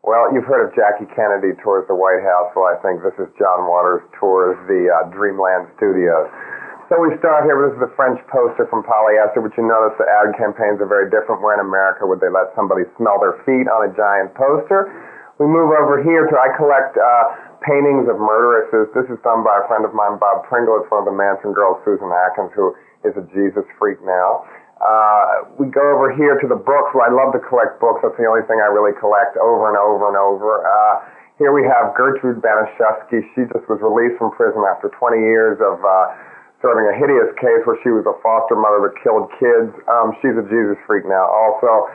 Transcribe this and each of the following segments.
Well, you've heard of Jackie Kennedy tours the White House. Well, I think this is John Waters tours the Dreamland Studios. So we start here. This is the French poster from polyester, which you notice the ad campaigns are very different. Where in America would they let somebody smell their feet on a giant poster? We move over here to, I collect paintings of murderesses. This is done by a friend of mine, Bob Pringle. It's one of the Manson girls, Susan Atkins, who is a Jesus freak now. We go over here to the books. Well, I love to collect books. That's the only thing I really collect over and over and over. Here we have Gertrude Baniszewski. She just was released from prison after 20 years of serving a hideous case where she was a foster mother that killed kids. She's a Jesus freak now. Also,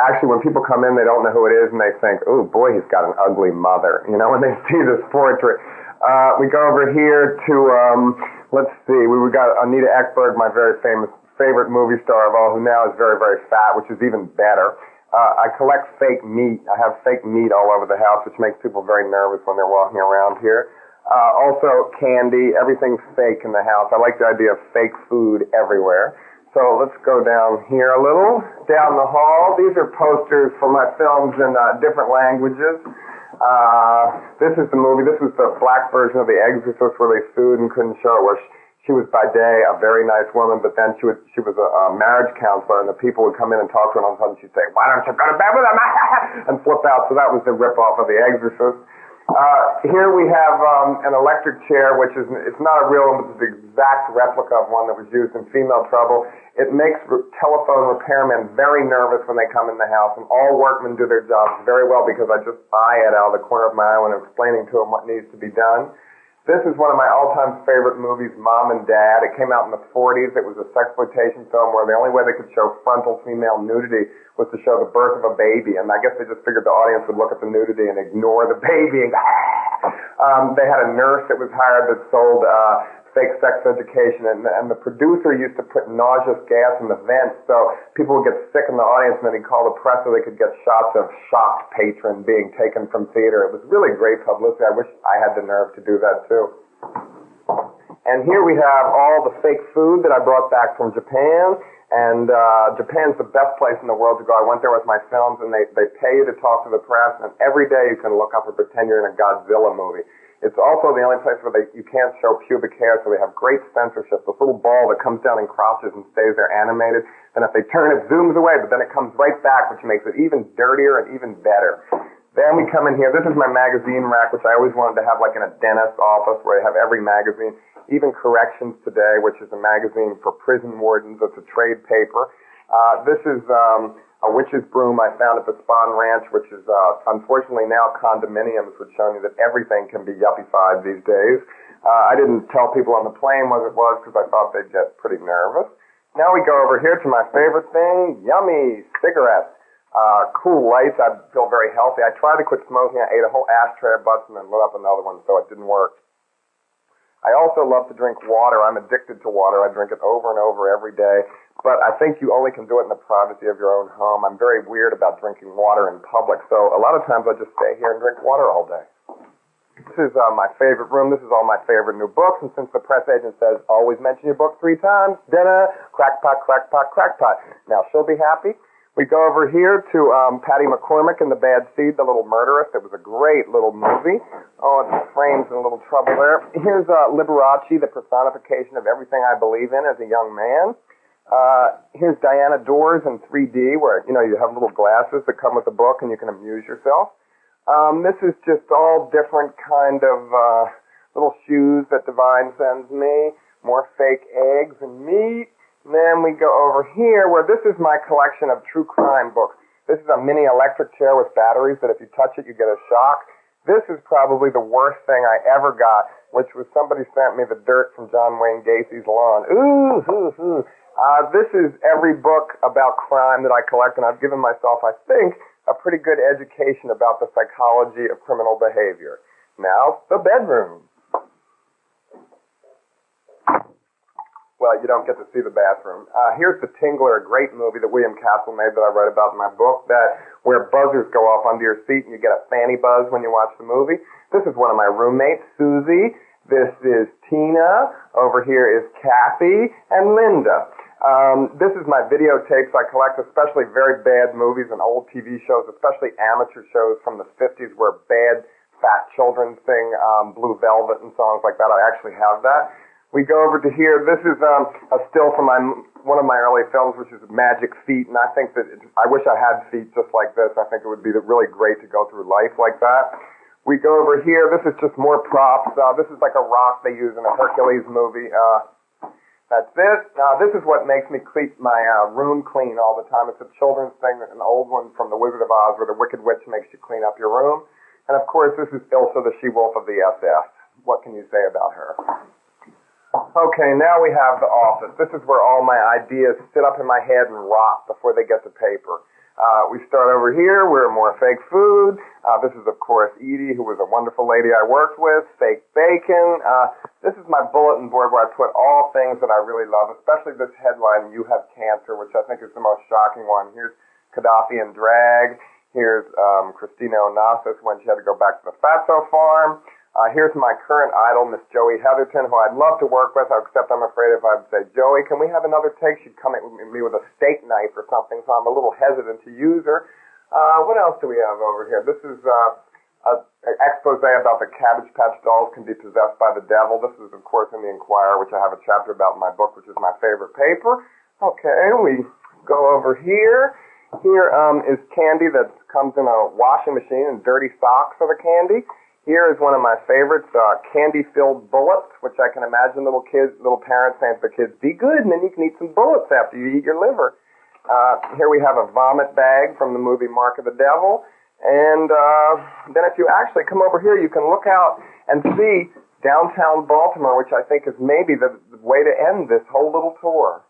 actually, when people come in, they don't know who it is, and they think, "Ooh, boy, he's got an ugly mother." You know, when they see this portrait. We go over here to, let's see, we got Anita Ekberg, my very favorite movie star of all, who now is very, very fat, which is even better. I collect fake meat. I have fake meat all over the house, which makes people very nervous when they're walking around here. Also, candy. Everything's fake in the house. I like the idea of fake food everywhere. So let's go down here a little. Down the hall. These are posters for my films in different languages. This is the movie. This was the black version of The Exorcist, where they sued and couldn't show it, where she was by day a very nice woman, but then she was a marriage counselor, and the people would come in and talk to her, and all of a sudden she'd say, "Why don't you go to bed with him?" and flip out. So that was the rip-off of The Exorcist. Here we have an electric chair, which is, it's not a real one, but it's the exact replica of one that was used in Female Trouble. It makes telephone repairmen very nervous when they come in the house, and all workmen do their jobs very well because I just eye it out of the corner of my eye when I'm explaining to them what needs to be done. This is one of my all-time favorite movies, Mom and Dad. It came out in the 40s. It was a sexploitation film where the only way they could show frontal female nudity was to show the birth of a baby, and I guess they just figured the audience would look at the nudity and ignore the baby. And they had a nurse that was hired that sold fake sex education, and the producer used to put nauseous gas in the vents so people would get sick in the audience, and then he'd call the press so they could get shots of shocked patron being taken from theater. It was really great publicity. I wish I had the nerve to do that too. And here we have all the fake food that I brought back from Japan, and Japan's the best place in the world to go. I went there with my films, and they pay you to talk to the press, and every day you can look up and pretend you're in a Godzilla movie. It's also the only place where you can't show pubic hair, so they have great censorship. This little ball that comes down in crotches and stays there animated, and if they turn it, zooms away, but then it comes right back, which makes it even dirtier and even better. Then we come in here. This is my magazine rack, which I always wanted to have like in a dentist's office where they have every magazine, even Corrections Today, which is a magazine for prison wardens. It's a trade paper. This is a witch's broom I found at the Spahn Ranch, which is unfortunately now condominiums, which show me that everything can be yuppified these days. I didn't tell people on the plane what it was because I thought they'd get pretty nervous. Now we go over here to my favorite thing, yummy cigarettes. Cool lights. I feel very healthy. I tried to quit smoking. I ate a whole ashtray of butts and then lit up another one, so it didn't work. I also love to drink water. I'm addicted to water. I drink it over and over every day. But I think you only can do it in the privacy of your own home. I'm very weird about drinking water in public, so a lot of times I just stay here and drink water all day. This is my favorite room. This is all my favorite new books, and since the press agent says, always mention your book 3 times, dinner, crackpot, crackpot, crackpot. Now, she'll be happy. We go over here to Patty McCormick and the Bad Seed, the Little Murderess. It was a great little movie. Oh, the frame's in a little trouble there. Here's Liberace, the personification of everything I believe in as a young man. Here's Diana Dors in 3D, where, you know, you have little glasses that come with the book and you can amuse yourself. This is just all different kind of little shoes that Divine sends me. More fake eggs and meat. And then we go over here, where this is my collection of true crime books. This is a mini electric chair with batteries that if you touch it, you get a shock. This is probably the worst thing I ever got, which was somebody sent me the dirt from John Wayne Gacy's lawn. This is every book about crime that I collect, and I've given myself, I think, a pretty good education about the psychology of criminal behavior. Now, the bedroom. Well, you don't get to see the bathroom. Here's The Tingler, a great movie that William Castle made that I write about in my book, where buzzers go off under your seat and you get a fanny buzz when you watch the movie. This is one of my roommates, Susie. This is Tina. Over here is Kathy and Linda. This is my videotapes. I collect especially very bad movies and old TV shows, especially amateur shows from the 50s where bad fat children sing Blue Velvet and songs like that. I actually have that. We go over to here. This is a still from one of my early films, which is Magic Feet, and I think that I wish I had feet just like this. I think it would be really great to go through life like that. We go over here. This is just more props. This is like a rock they use in a Hercules movie. That's it. This is what makes me keep my room clean all the time. It's a children's thing, an old one from The Wizard of Oz, where the Wicked Witch makes you clean up your room. And of course, this is Ilsa, the she-wolf of the SS. What can you say about her? Okay, now we have the office. This is where all my ideas sit up in my head and rot before they get to paper. We start over here. We're more fake food. This is, of course, Edie, who was a wonderful lady I worked with. Fake bacon. This is my bulletin board where I put all things that I really love, especially this headline, "You Have Cancer," which I think is the most shocking one. Here's Gaddafi in drag. Here's Christina Onassis when she had to go back to the Fatso farm. Here's my current idol, Miss Joey Heatherton, who I'd love to work with, except I'm afraid if I'd say, "Joey, can we have another take?" she'd come at me with a steak knife or something, so I'm a little hesitant to use her. What else do we have over here? This is an expose about the Cabbage Patch Dolls can be possessed by the devil. This is, of course, in the Inquirer, which I have a chapter about in my book, which is my favorite paper. Okay, we go over here. Here is candy that comes in a washing machine, and dirty socks are the candy. Here is one of my favorites, candy-filled bullets, which I can imagine little parents saying to their kids, "Be good, and then you can eat some bullets after you eat your liver." Here we have a vomit bag from the movie Mark of the Devil. And then if you actually come over here, you can look out and see downtown Baltimore, which I think is maybe the way to end this whole little tour.